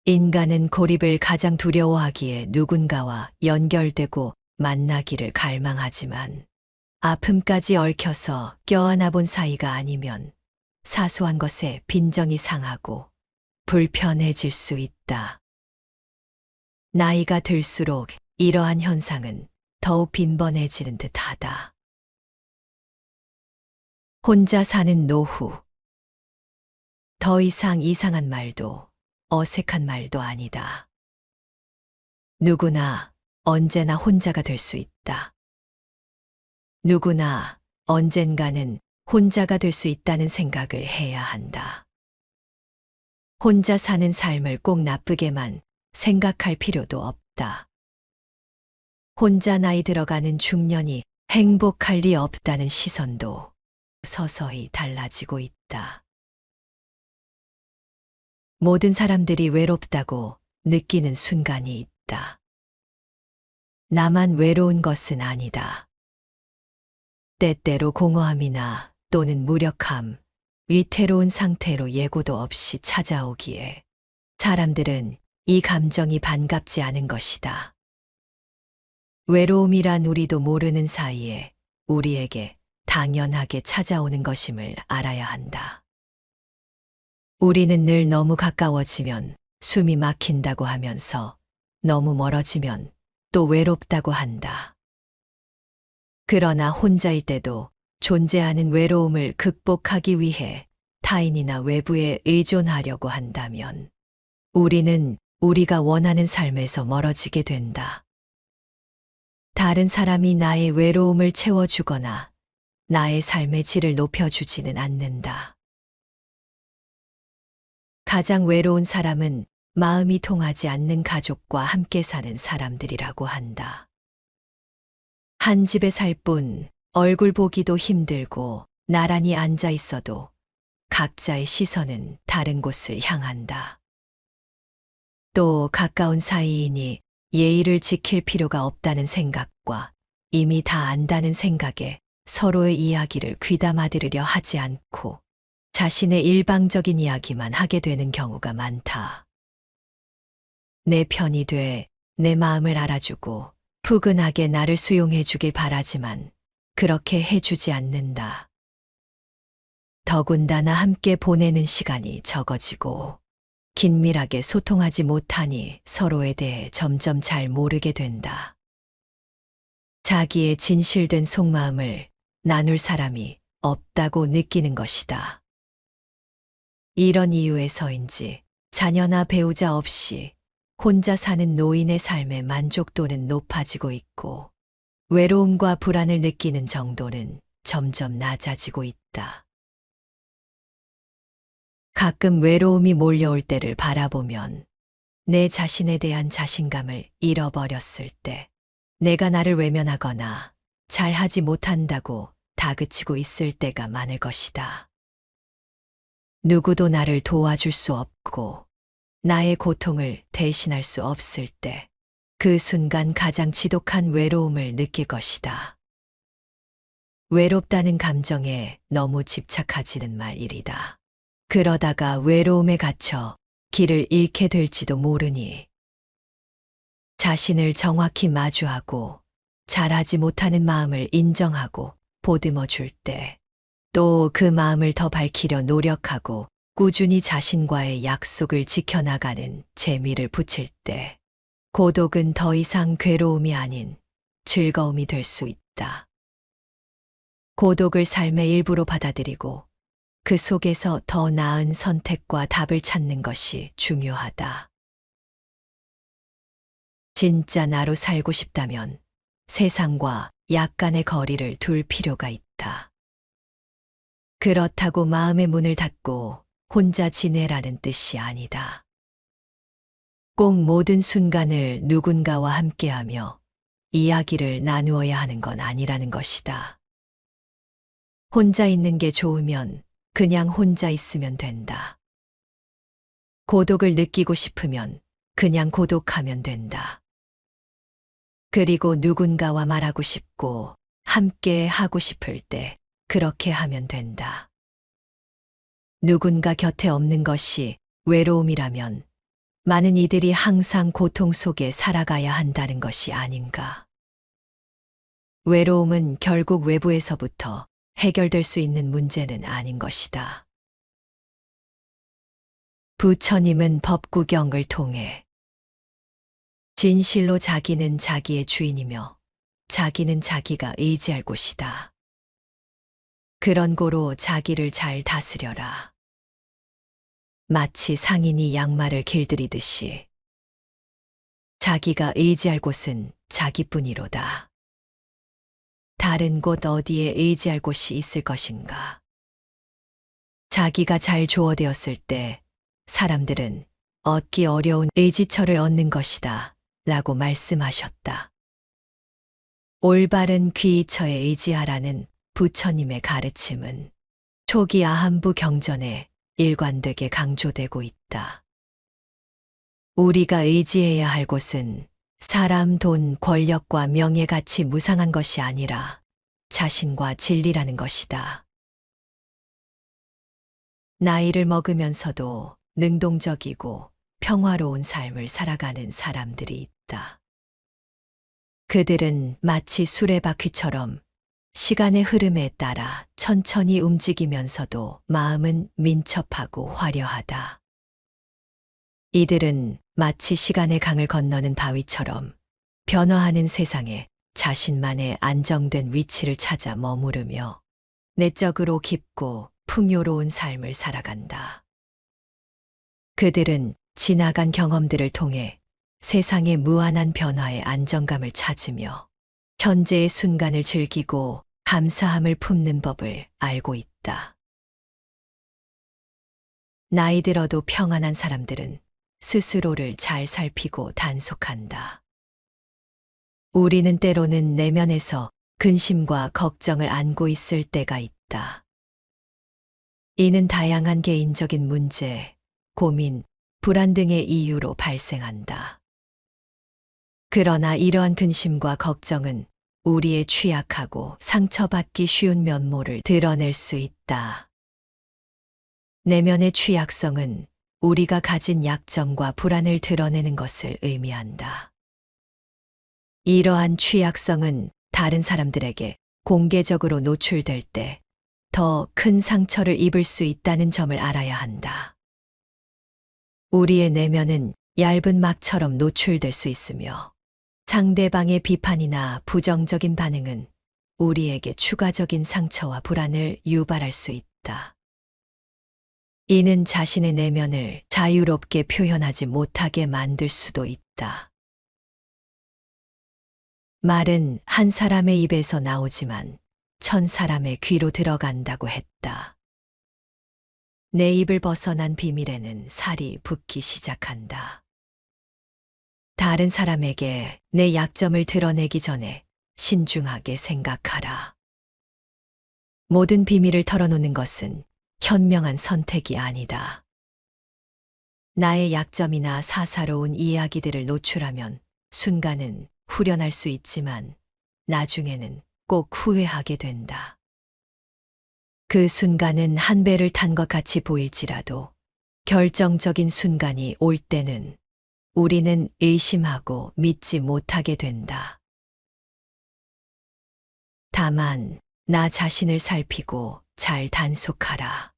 인간은 고립을 가장 두려워하기에 누군가와 연결되고 만나기를 갈망하지만 아픔까지 얽혀서 껴안아 본 사이가 아니면 사소한 것에 빈정이 상하고 불편해질 수 있다. 나이가 들수록 이러한 현상은 더욱 빈번해지는 듯하다. 혼자 사는 노후. 더 이상 이상한 말도 어색한 말도 아니다. 누구나 언제나 혼자가 될 수 있다. 누구나 언젠가는 혼자가 될 수 있다는 생각을 해야 한다. 혼자 사는 삶을 꼭 나쁘게만 생각할 필요도 없다. 혼자 나이 들어가는 중년이 행복할 리 없다는 시선도 서서히 달라지고 있다. 모든 사람들이 외롭다고 느끼는 순간이 있다. 나만 외로운 것은 아니다. 때때로 공허함이나 또는 무력함, 위태로운 상태로 예고도 없이 찾아오기에 사람들은 이 감정이 반갑지 않은 것이다. 외로움이란 우리도 모르는 사이에 우리에게 당연하게 찾아오는 것임을 알아야 한다. 우리는 늘 너무 가까워지면 숨이 막힌다고 하면서 너무 멀어지면 또 외롭다고 한다. 그러나 혼자일 때도 존재하는 외로움을 극복하기 위해 타인이나 외부에 의존하려고 한다면 우리는 우리가 원하는 삶에서 멀어지게 된다. 다른 사람이 나의 외로움을 채워주거나 나의 삶의 질을 높여주지는 않는다. 가장 외로운 사람은 마음이 통하지 않는 가족과 함께 사는 사람들이라고 한다. 한 집에 살 뿐 얼굴 보기도 힘들고 나란히 앉아 있어도 각자의 시선은 다른 곳을 향한다. 또 가까운 사이이니 예의를 지킬 필요가 없다는 생각과 이미 다 안다는 생각에 서로의 이야기를 귀담아 들으려 하지 않고 자신의 일방적인 이야기만 하게 되는 경우가 많다. 내 편이 돼 내 마음을 알아주고 푸근하게 나를 수용해 주길 바라지만 그렇게 해주지 않는다. 더군다나 함께 보내는 시간이 적어지고 긴밀하게 소통하지 못하니 서로에 대해 점점 잘 모르게 된다. 자기의 진실된 속마음을 나눌 사람이 없다고 느끼는 것이다. 이런 이유에서인지 자녀나 배우자 없이 혼자 사는 노인의 삶의 만족도는 높아지고 있고 외로움과 불안을 느끼는 정도는 점점 낮아지고 있다. 가끔 외로움이 몰려올 때를 바라보면 내 자신에 대한 자신감을 잃어버렸을 때 내가 나를 외면하거나 잘하지 못한다고 다그치고 있을 때가 많을 것이다. 누구도 나를 도와줄 수 없고 나의 고통을 대신할 수 없을 때 그 순간 가장 지독한 외로움을 느낄 것이다. 외롭다는 감정에 너무 집착하지는 말이다. 그러다가 외로움에 갇혀 길을 잃게 될지도 모르니 자신을 정확히 마주하고 잘하지 못하는 마음을 인정하고 보듬어 줄 때 또 그 마음을 더 밝히려 노력하고 꾸준히 자신과의 약속을 지켜나가는 재미를 붙일 때 고독은 더 이상 괴로움이 아닌 즐거움이 될 수 있다. 고독을 삶의 일부로 받아들이고 그 속에서 더 나은 선택과 답을 찾는 것이 중요하다. 진짜 나로 살고 싶다면 세상과 약간의 거리를 둘 필요가 있다. 그렇다고 마음의 문을 닫고 혼자 지내라는 뜻이 아니다. 꼭 모든 순간을 누군가와 함께하며 이야기를 나누어야 하는 건 아니라는 것이다. 혼자 있는 게 좋으면 그냥 혼자 있으면 된다. 고독을 느끼고 싶으면 그냥 고독하면 된다. 그리고 누군가와 말하고 싶고 함께 하고 싶을 때 그렇게 하면 된다. 누군가 곁에 없는 것이 외로움이라면 많은 이들이 항상 고통 속에 살아가야 한다는 것이 아닌가. 외로움은 결국 외부에서부터 해결될 수 있는 문제는 아닌 것이다. 부처님은 법구경을 통해 진실로 자기는 자기의 주인이며 자기는 자기가 의지할 곳이다. 그런 고로 자기를 잘 다스려라. 마치 상인이 양말을 길들이듯이 자기가 의지할 곳은 자기뿐이로다. 다른 곳 어디에 의지할 곳이 있을 것인가? 자기가 잘 조어되었을 때 사람들은 얻기 어려운 의지처를 얻는 것이다 라고 말씀하셨다. 올바른 귀의처에 의지하라는 부처님의 가르침은 초기 아한부 경전에 일관되게 강조되고 있다. 우리가 의지해야 할 곳은 사람, 돈, 권력과 명예같이 무상한 것이 아니라 자신과 진리라는 것이다. 나이를 먹으면서도 능동적이고 평화로운 삶을 살아가는 사람들이 있다. 그들은 마치 수레바퀴처럼 시간의 흐름에 따라 천천히 움직이면서도 마음은 민첩하고 화려하다. 이들은 마치 시간의 강을 건너는 바위처럼 변화하는 세상에 자신만의 안정된 위치를 찾아 머무르며 내적으로 깊고 풍요로운 삶을 살아간다. 그들은 지나간 경험들을 통해 세상의 무한한 변화에 안정감을 찾으며 현재의 순간을 즐기고 감사함을 품는 법을 알고 있다. 나이 들어도 평안한 사람들은 스스로를 잘 살피고 단속한다. 우리는 때로는 내면에서 근심과 걱정을 안고 있을 때가 있다. 이는 다양한 개인적인 문제, 고민, 불안 등의 이유로 발생한다. 그러나 이러한 근심과 걱정은 우리의 취약하고 상처받기 쉬운 면모를 드러낼 수 있다. 내면의 취약성은 우리가 가진 약점과 불안을 드러내는 것을 의미한다. 이러한 취약성은 다른 사람들에게 공개적으로 노출될 때 더 큰 상처를 입을 수 있다는 점을 알아야 한다. 우리의 내면은 얇은 막처럼 노출될 수 있으며 상대방의 비판이나 부정적인 반응은 우리에게 추가적인 상처와 불안을 유발할 수 있다. 이는 자신의 내면을 자유롭게 표현하지 못하게 만들 수도 있다. 말은 한 사람의 입에서 나오지만 1000사람의 귀로 들어간다고 했다. 내 입을 벗어난 비밀에는 살이 붙기 시작한다. 다른 사람에게 내 약점을 드러내기 전에 신중하게 생각하라. 모든 비밀을 털어놓는 것은 현명한 선택이 아니다. 나의 약점이나 사사로운 이야기들을 노출하면 순간은 후련할 수 있지만 나중에는 꼭 후회하게 된다. 그 순간은 한 배를 탄 것 같이 보일지라도 결정적인 순간이 올 때는 우리는 의심하고 믿지 못하게 된다. 다만 나 자신을 살피고 잘 단속하라.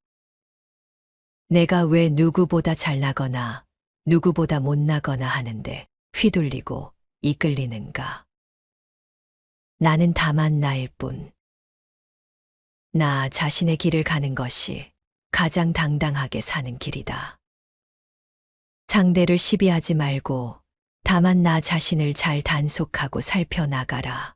내가 왜 누구보다 잘나거나 누구보다 못나거나 하는데 휘둘리고 이끌리는가? 나는 다만 나일 뿐. 나 자신의 길을 가는 것이 가장 당당하게 사는 길이다. 상대를 시비하지 말고 다만 나 자신을 잘 단속하고 살펴나가라.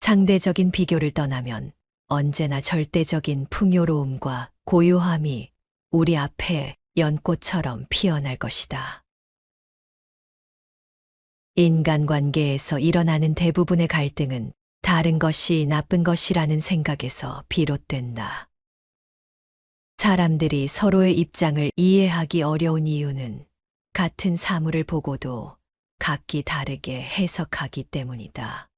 상대적인 비교를 떠나면 언제나 절대적인 풍요로움과 고요함이 우리 앞에 연꽃처럼 피어날 것이다. 인간관계에서 일어나는 대부분의 갈등은 다른 것이 나쁜 것이라는 생각에서 비롯된다. 사람들이 서로의 입장을 이해하기 어려운 이유는 같은 사물을 보고도 각기 다르게 해석하기 때문이다.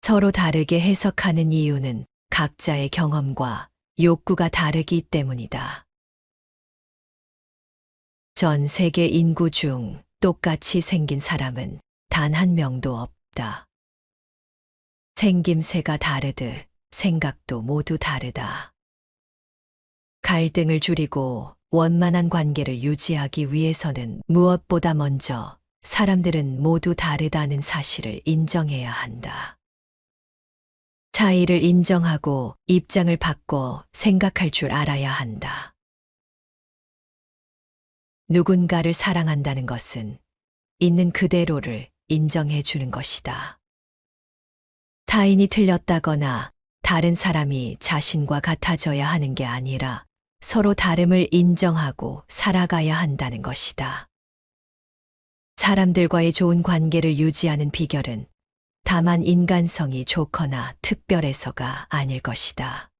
서로 다르게 해석하는 이유는 각자의 경험과 욕구가 다르기 때문이다. 전 세계 인구 중 똑같이 생긴 사람은 단 한 명도 없다. 생김새가 다르듯 생각도 모두 다르다. 갈등을 줄이고 원만한 관계를 유지하기 위해서는 무엇보다 먼저 사람들은 모두 다르다는 사실을 인정해야 한다. 차이를 인정하고 입장을 바꿔 생각할 줄 알아야 한다. 누군가를 사랑한다는 것은 있는 그대로를 인정해 주는 것이다. 타인이 틀렸다거나 다른 사람이 자신과 같아져야 하는 게 아니라 서로 다름을 인정하고 살아가야 한다는 것이다. 사람들과의 좋은 관계를 유지하는 비결은 다만 인간성이 좋거나 특별해서가 아닐 것이다.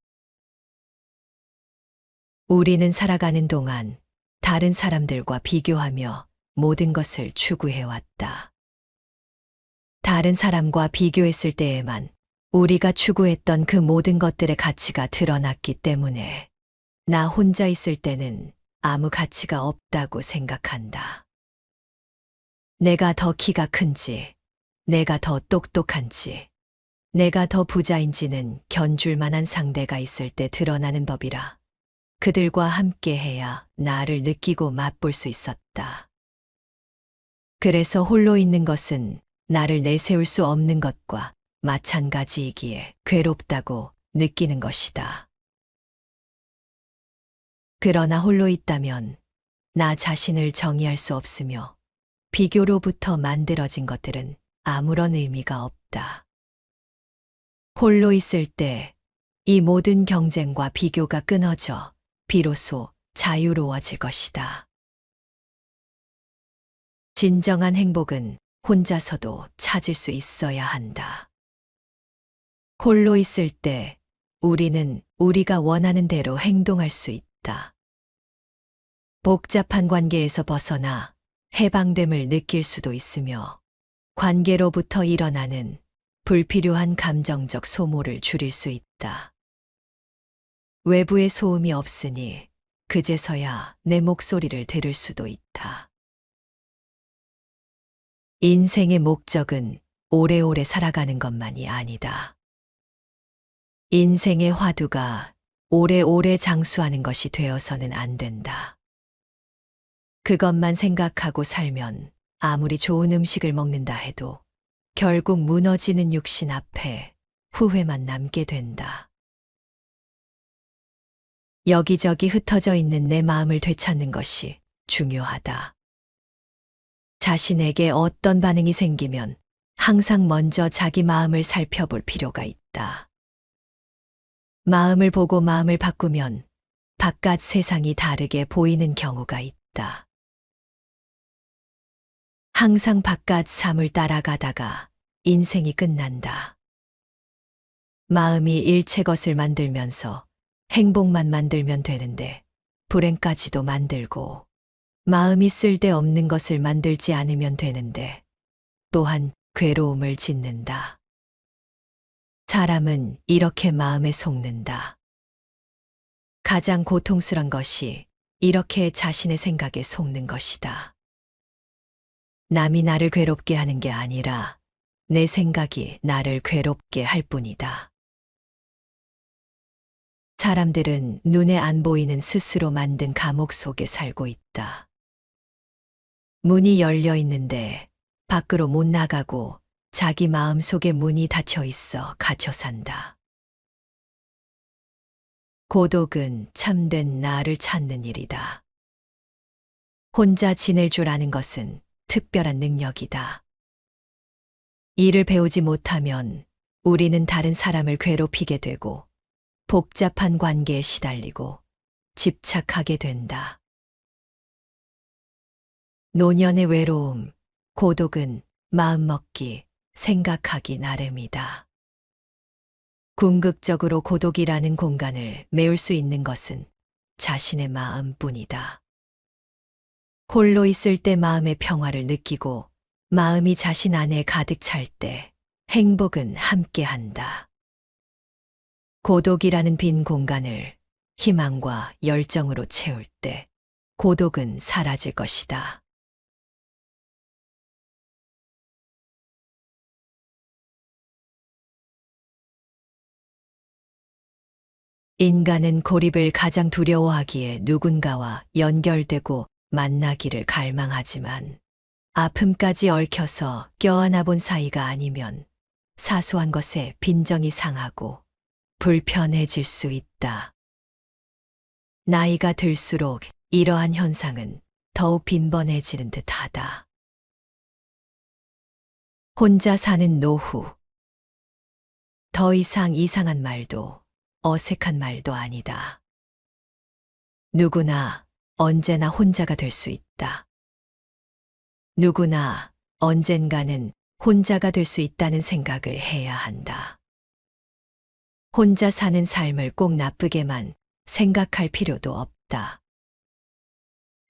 우리는 살아가는 동안 다른 사람들과 비교하며 모든 것을 추구해왔다. 다른 사람과 비교했을 때에만 우리가 추구했던 그 모든 것들의 가치가 드러났기 때문에 나 혼자 있을 때는 아무 가치가 없다고 생각한다. 내가 더 키가 큰지, 내가 더 똑똑한지, 내가 더 부자인지는 견줄 만한 상대가 있을 때 드러나는 법이라 그들과 함께해야 나를 느끼고 맛볼 수 있었다. 그래서 홀로 있는 것은 나를 내세울 수 없는 것과 마찬가지이기에 괴롭다고 느끼는 것이다. 그러나 홀로 있다면 나 자신을 정의할 수 없으며 비교로부터 만들어진 것들은 아무런 의미가 없다. 홀로 있을 때 이 모든 경쟁과 비교가 끊어져 비로소 자유로워질 것이다. 진정한 행복은 혼자서도 찾을 수 있어야 한다. 홀로 있을 때 우리는 우리가 원하는 대로 행동할 수 있다. 복잡한 관계에서 벗어나 해방됨을 느낄 수도 있으며 관계로부터 일어나는 불필요한 감정적 소모를 줄일 수 있다. 외부의 소음이 없으니 그제서야 내 목소리를 들을 수도 있다. 인생의 목적은 오래오래 살아가는 것만이 아니다. 인생의 화두가 오래오래 장수하는 것이 되어서는 안 된다. 그것만 생각하고 살면 아무리 좋은 음식을 먹는다 해도 결국 무너지는 육신 앞에 후회만 남게 된다. 여기저기 흩어져 있는 내 마음을 되찾는 것이 중요하다. 자신에게 어떤 반응이 생기면 항상 먼저 자기 마음을 살펴볼 필요가 있다. 마음을 보고 마음을 바꾸면 바깥 세상이 다르게 보이는 경우가 있다. 항상 바깥 삶을 따라가다가 인생이 끝난다. 마음이 일체 것을 만들면서 행복만 만들면 되는데 불행까지도 만들고 마음이 쓸데없는 것을 만들지 않으면 되는데 또한 괴로움을 짓는다. 사람은 이렇게 마음에 속는다. 가장 고통스런 것이 이렇게 자신의 생각에 속는 것이다. 남이 나를 괴롭게 하는 게 아니라 내 생각이 나를 괴롭게 할 뿐이다. 사람들은 눈에 안 보이는 스스로 만든 감옥 속에 살고 있다. 문이 열려 있는데 밖으로 못 나가고 자기 마음 속에 문이 닫혀 있어 갇혀 산다. 고독은 참된 나를 찾는 일이다. 혼자 지낼 줄 아는 것은 특별한 능력이다. 이를 배우지 못하면 우리는 다른 사람을 괴롭히게 되고 복잡한 관계에 시달리고 집착하게 된다. 노년의 외로움, 고독은 마음먹기, 생각하기 나름이다. 궁극적으로 고독이라는 공간을 메울 수 있는 것은 자신의 마음뿐이다. 홀로 있을 때 마음의 평화를 느끼고 마음이 자신 안에 가득 찰 때 행복은 함께한다. 고독이라는 빈 공간을 희망과 열정으로 채울 때 고독은 사라질 것이다. 인간은 고립을 가장 두려워하기에 누군가와 연결되고 만나기를 갈망하지만 아픔까지 얽혀서 껴안아 본 사이가 아니면 사소한 것에 빈정이 상하고 불편해질 수 있다. 나이가 들수록 이러한 현상은 더욱 빈번해지는 듯하다. 혼자 사는 노후. 더 이상 이상한 말도 어색한 말도 아니다. 누구나 언제나 혼자가 될 수 있다. 누구나 언젠가는 혼자가 될 수 있다는 생각을 해야 한다. 혼자 사는 삶을 꼭 나쁘게만 생각할 필요도 없다.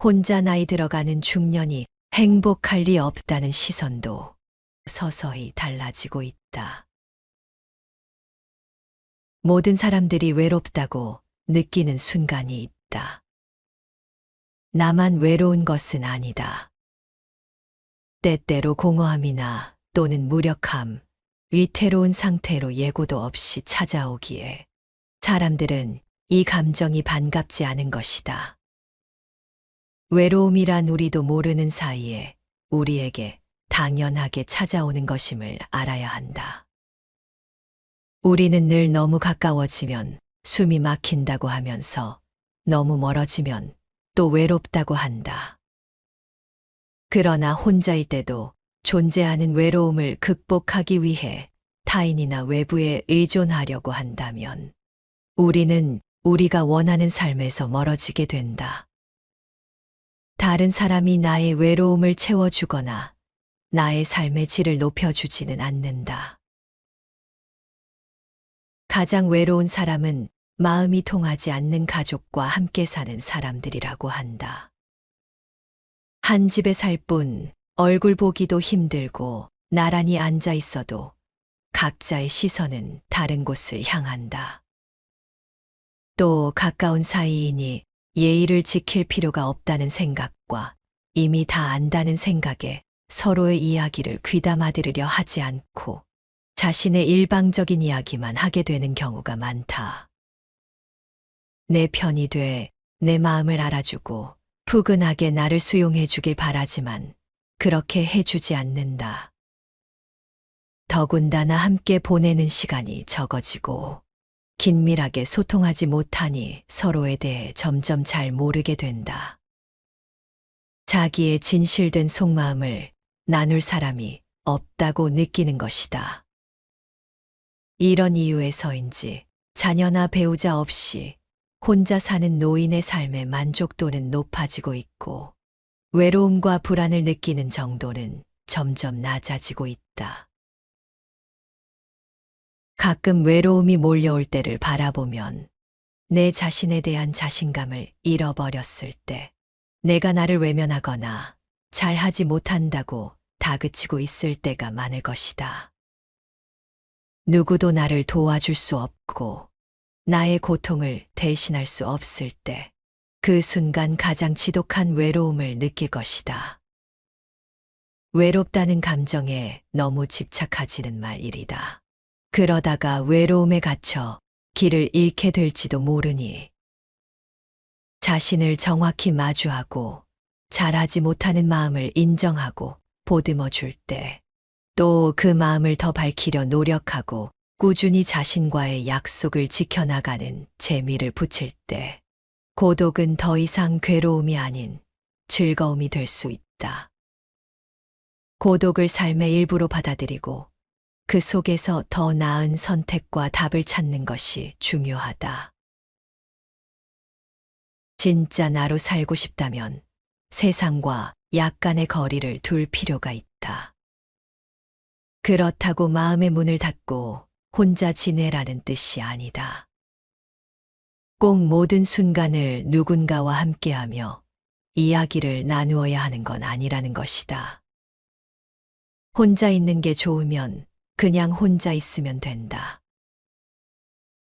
혼자 나이 들어가는 중년이 행복할 리 없다는 시선도 서서히 달라지고 있다. 모든 사람들이 외롭다고 느끼는 순간이 있다. 나만 외로운 것은 아니다. 때때로 공허함이나 또는 무력함, 위태로운 상태로 예고도 없이 찾아오기에 사람들은 이 감정이 반갑지 않은 것이다. 외로움이란 우리도 모르는 사이에 우리에게 당연하게 찾아오는 것임을 알아야 한다. 우리는 늘 너무 가까워지면 숨이 막힌다고 하면서 너무 멀어지면 또 외롭다고 한다. 그러나 혼자일 때도 존재하는 외로움을 극복하기 위해 타인이나 외부에 의존하려고 한다면 우리는 우리가 원하는 삶에서 멀어지게 된다. 다른 사람이 나의 외로움을 채워주거나 나의 삶의 질을 높여주지는 않는다. 가장 외로운 사람은 마음이 통하지 않는 가족과 함께 사는 사람들이라고 한다. 한 집에 살 뿐 얼굴 보기도 힘들고 나란히 앉아 있어도 각자의 시선은 다른 곳을 향한다. 또 가까운 사이이니 예의를 지킬 필요가 없다는 생각과 이미 다 안다는 생각에 서로의 이야기를 귀담아 들으려 하지 않고 자신의 일방적인 이야기만 하게 되는 경우가 많다. 내 편이 돼 내 마음을 알아주고 푸근하게 나를 수용해 주길 바라지만 그렇게 해주지 않는다. 더군다나 함께 보내는 시간이 적어지고 긴밀하게 소통하지 못하니 서로에 대해 점점 잘 모르게 된다. 자기의 진실된 속마음을 나눌 사람이 없다고 느끼는 것이다. 이런 이유에서인지 자녀나 배우자 없이 혼자 사는 노인의 삶의 만족도는 높아지고 있고 외로움과 불안을 느끼는 정도는 점점 낮아지고 있다. 가끔 외로움이 몰려올 때를 바라보면 내 자신에 대한 자신감을 잃어버렸을 때 내가 나를 외면하거나 잘하지 못한다고 다그치고 있을 때가 많을 것이다. 누구도 나를 도와줄 수 없고 나의 고통을 대신할 수 없을 때 그 순간 가장 지독한 외로움을 느낄 것이다. 외롭다는 감정에 너무 집착하지는 말이다. 그러다가 외로움에 갇혀 길을 잃게 될지도 모르니 자신을 정확히 마주하고 잘하지 못하는 마음을 인정하고 보듬어 줄 때 또 그 마음을 더 밝히려 노력하고 꾸준히 자신과의 약속을 지켜나가는 재미를 붙일 때 고독은 더 이상 괴로움이 아닌 즐거움이 될 수 있다. 고독을 삶의 일부로 받아들이고 그 속에서 더 나은 선택과 답을 찾는 것이 중요하다. 진짜 나로 살고 싶다면 세상과 약간의 거리를 둘 필요가 있다. 그렇다고 마음의 문을 닫고 혼자 지내라는 뜻이 아니다. 꼭 모든 순간을 누군가와 함께하며 이야기를 나누어야 하는 건 아니라는 것이다. 혼자 있는 게 좋으면 그냥 혼자 있으면 된다.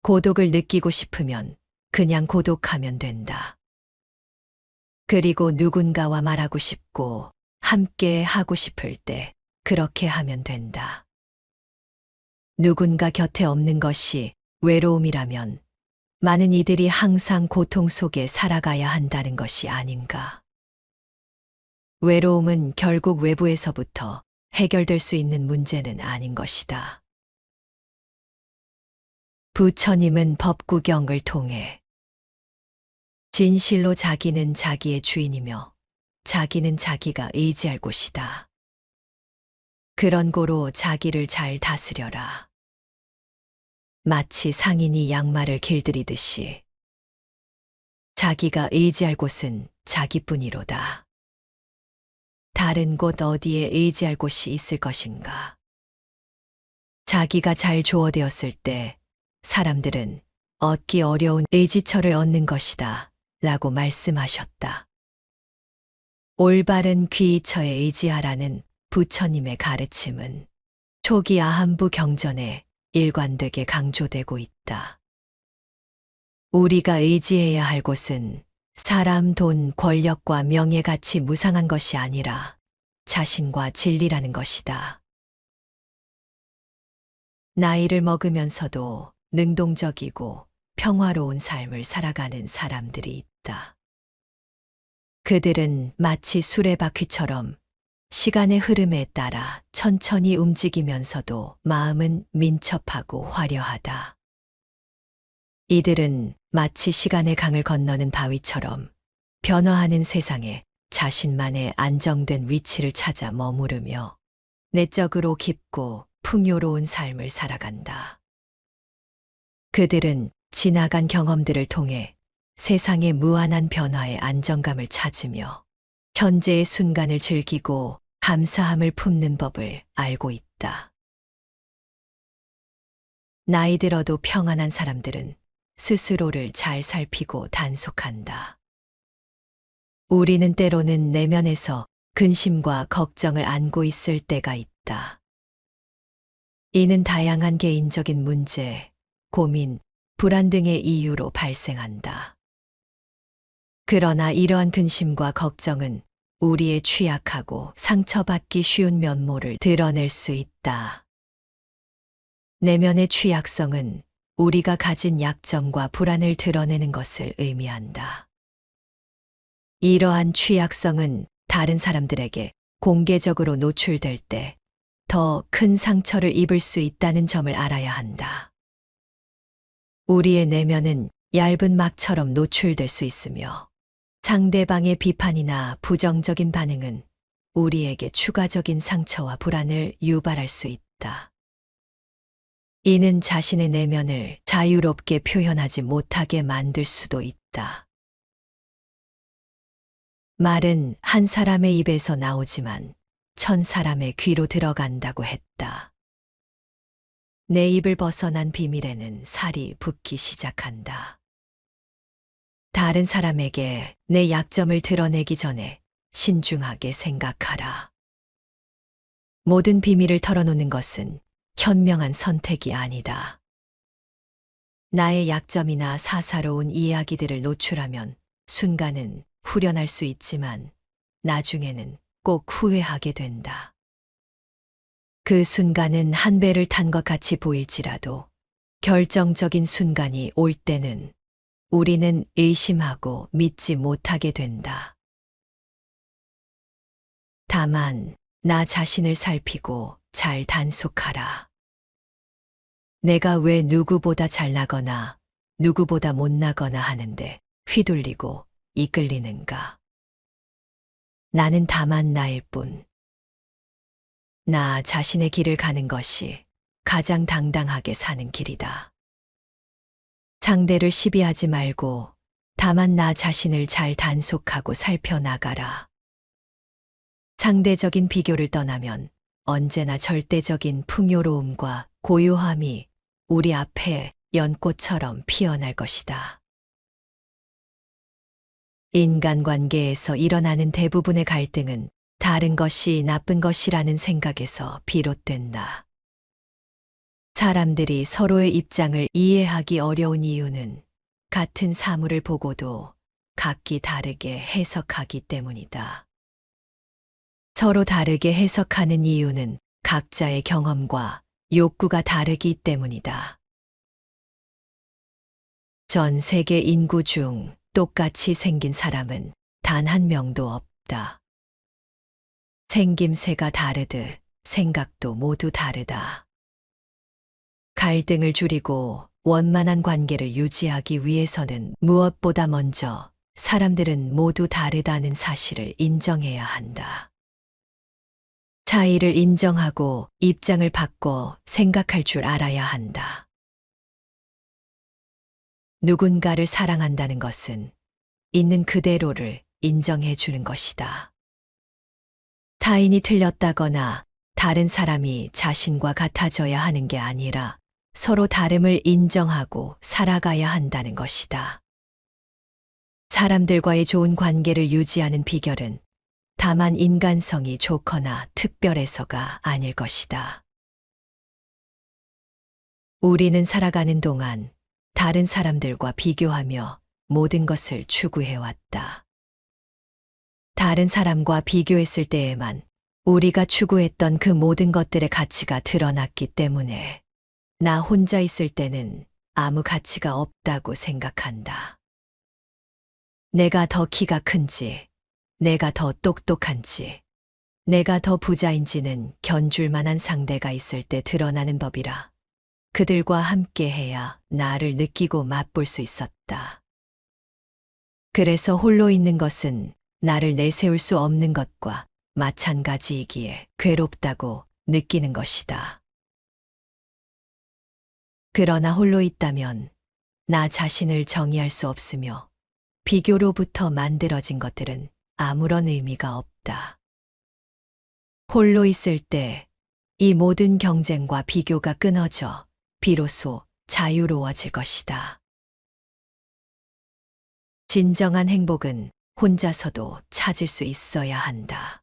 고독을 느끼고 싶으면 그냥 고독하면 된다. 그리고 누군가와 말하고 싶고 함께 하고 싶을 때 그렇게 하면 된다. 누군가 곁에 없는 것이 외로움이라면 많은 이들이 항상 고통 속에 살아가야 한다는 것이 아닌가. 외로움은 결국 외부에서부터 해결될 수 있는 문제는 아닌 것이다. 부처님은 법구경을 통해 진실로 자기는 자기의 주인이며 자기는 자기가 의지할 곳이다. 그런 고로 자기를 잘 다스려라. 마치 상인이 양말을 길들이듯이 자기가 의지할 곳은 자기뿐이로다. 다른 곳 어디에 의지할 곳이 있을 것인가? 자기가 잘 조어되었을 때 사람들은 얻기 어려운 의지처를 얻는 것이다 라고 말씀하셨다. 올바른 귀의처에 의지하라는 부처님의 가르침은 초기 아한부 경전에 일관되게 강조되고 있다. 우리가 의지해야 할 곳은 사람, 돈, 권력과 명예같이 무상한 것이 아니라 자신과 진리라는 것이다. 나이를 먹으면서도 능동적이고 평화로운 삶을 살아가는 사람들이 있다. 그들은 마치 수레바퀴처럼 시간의 흐름에 따라 천천히 움직이면서도 마음은 민첩하고 화려하다. 이들은 마치 시간의 강을 건너는 바위처럼 변화하는 세상에 자신만의 안정된 위치를 찾아 머무르며 내적으로 깊고 풍요로운 삶을 살아간다. 그들은 지나간 경험들을 통해 세상의 무한한 변화에 안정감을 찾으며 현재의 순간을 즐기고 감사함을 품는 법을 알고 있다. 나이 들어도 평안한 사람들은 스스로를 잘 살피고 단속한다. 우리는 때로는 내면에서 근심과 걱정을 안고 있을 때가 있다. 이는 다양한 개인적인 문제, 고민, 불안 등의 이유로 발생한다. 그러나 이러한 근심과 걱정은 우리의 취약하고 상처받기 쉬운 면모를 드러낼 수 있다. 내면의 취약성은 우리가 가진 약점과 불안을 드러내는 것을 의미한다. 이러한 취약성은 다른 사람들에게 공개적으로 노출될 때 더 큰 상처를 입을 수 있다는 점을 알아야 한다. 우리의 내면은 얇은 막처럼 노출될 수 있으며 상대방의 비판이나 부정적인 반응은 우리에게 추가적인 상처와 불안을 유발할 수 있다. 이는 자신의 내면을 자유롭게 표현하지 못하게 만들 수도 있다. 말은 한 사람의 입에서 나오지만 1000사람의 귀로 들어간다고 했다. 내 입을 벗어난 비밀에는 살이 붙기 시작한다. 다른 사람에게 내 약점을 드러내기 전에 신중하게 생각하라. 모든 비밀을 털어놓는 것은 현명한 선택이 아니다. 나의 약점이나 사사로운 이야기들을 노출하면 순간은 후련할 수 있지만 나중에는 꼭 후회하게 된다. 그 순간은 한 배를 탄 것 같이 보일지라도 결정적인 순간이 올 때는 우리는 의심하고 믿지 못하게 된다. 다만 나 자신을 살피고 잘 단속하라. 내가 왜 누구보다 잘나거나 누구보다 못나거나 하는데 휘둘리고 이끌리는가? 나는 다만 나일 뿐. 나 자신의 길을 가는 것이 가장 당당하게 사는 길이다. 상대를 시비하지 말고 다만 나 자신을 잘 단속하고 살펴나가라. 상대적인 비교를 떠나면 언제나 절대적인 풍요로움과 고요함이 우리 앞에 연꽃처럼 피어날 것이다. 인간관계에서 일어나는 대부분의 갈등은 다른 것이 나쁜 것이라는 생각에서 비롯된다. 사람들이 서로의 입장을 이해하기 어려운 이유는 같은 사물을 보고도 각기 다르게 해석하기 때문이다. 서로 다르게 해석하는 이유는 각자의 경험과 욕구가 다르기 때문이다. 전 세계 인구 중 똑같이 생긴 사람은 단 한 명도 없다. 생김새가 다르듯 생각도 모두 다르다. 갈등을 줄이고 원만한 관계를 유지하기 위해서는 무엇보다 먼저 사람들은 모두 다르다는 사실을 인정해야 한다. 차이를 인정하고 입장을 바꿔 생각할 줄 알아야 한다. 누군가를 사랑한다는 것은 있는 그대로를 인정해 주는 것이다. 타인이 틀렸다거나 다른 사람이 자신과 같아져야 하는 게 아니라 서로 다름을 인정하고 살아가야 한다는 것이다. 사람들과의 좋은 관계를 유지하는 비결은 다만 인간성이 좋거나 특별해서가 아닐 것이다. 우리는 살아가는 동안 다른 사람들과 비교하며 모든 것을 추구해왔다. 다른 사람과 비교했을 때에만 우리가 추구했던 그 모든 것들의 가치가 드러났기 때문에 나 혼자 있을 때는 아무 가치가 없다고 생각한다. 내가 더 키가 큰지, 내가 더 똑똑한지, 내가 더 부자인지는 견줄 만한 상대가 있을 때 드러나는 법이라 그들과 함께 해야 나를 느끼고 맛볼 수 있었다. 그래서 홀로 있는 것은 나를 내세울 수 없는 것과 마찬가지이기에 괴롭다고 느끼는 것이다. 그러나 홀로 있다면 나 자신을 정의할 수 없으며 비교로부터 만들어진 것들은 아무런 의미가 없다. 홀로 있을 때 이 모든 경쟁과 비교가 끊어져 비로소 자유로워질 것이다. 진정한 행복은 혼자서도 찾을 수 있어야 한다.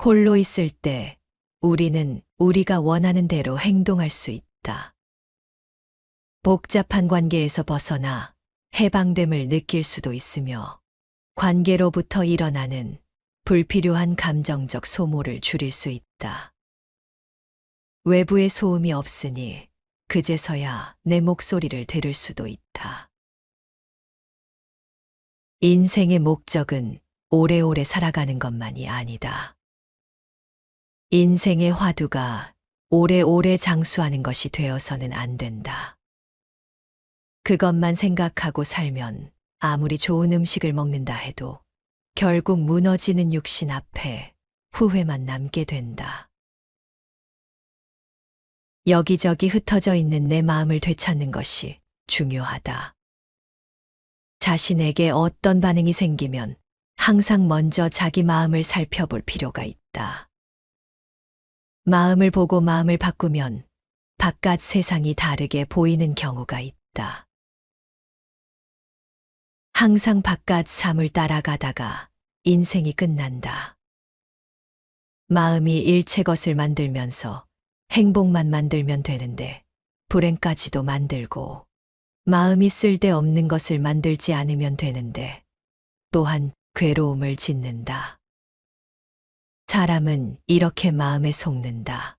홀로 있을 때 우리는 우리가 원하는 대로 행동할 수 있다. 복잡한 관계에서 벗어나 해방됨을 느낄 수도 있으며 관계로부터 일어나는 불필요한 감정적 소모를 줄일 수 있다. 외부의 소음이 없으니 그제서야 내 목소리를 들을 수도 있다. 인생의 목적은 오래오래 살아가는 것만이 아니다. 인생의 화두가 오래오래 장수하는 것이 되어서는 안 된다. 그것만 생각하고 살면 아무리 좋은 음식을 먹는다 해도 결국 무너지는 육신 앞에 후회만 남게 된다. 여기저기 흩어져 있는 내 마음을 되찾는 것이 중요하다. 자신에게 어떤 반응이 생기면 항상 먼저 자기 마음을 살펴볼 필요가 있다. 마음을 보고 마음을 바꾸면 바깥 세상이 다르게 보이는 경우가 있다. 항상 바깥 삶을 따라가다가 인생이 끝난다. 마음이 일체 것을 만들면서 행복만 만들면 되는데 불행까지도 만들고 마음이 쓸데없는 것을 만들지 않으면 되는데 또한 괴로움을 짓는다. 사람은 이렇게 마음에 속는다.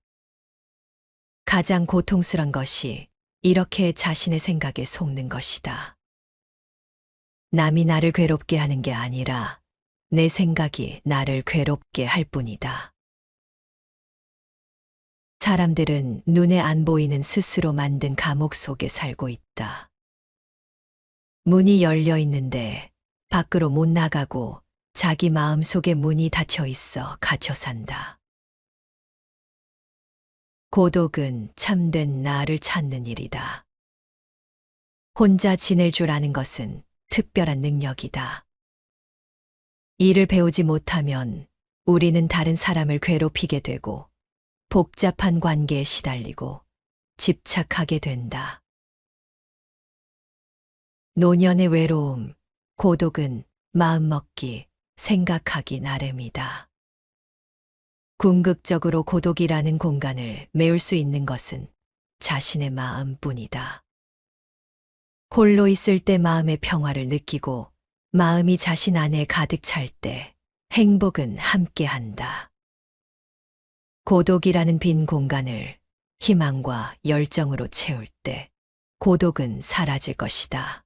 가장 고통스런 것이 이렇게 자신의 생각에 속는 것이다. 남이 나를 괴롭게 하는 게 아니라 내 생각이 나를 괴롭게 할 뿐이다. 사람들은 눈에 안 보이는 스스로 만든 감옥 속에 살고 있다. 문이 열려 있는데 밖으로 못 나가고 자기 마음 속에 문이 닫혀 있어 갇혀 산다. 고독은 참된 나를 찾는 일이다. 혼자 지낼 줄 아는 것은 특별한 능력이다. 이를 배우지 못하면 우리는 다른 사람을 괴롭히게 되고 복잡한 관계에 시달리고 집착하게 된다. 노년의 외로움, 고독은 마음먹기, 생각하기 나름이다. 궁극적으로 고독이라는 공간을 메울 수 있는 것은 자신의 마음뿐이다. 홀로 있을 때 마음의 평화를 느끼고 마음이 자신 안에 가득 찰 때 행복은 함께한다. 고독이라는 빈 공간을 희망과 열정으로 채울 때 고독은 사라질 것이다.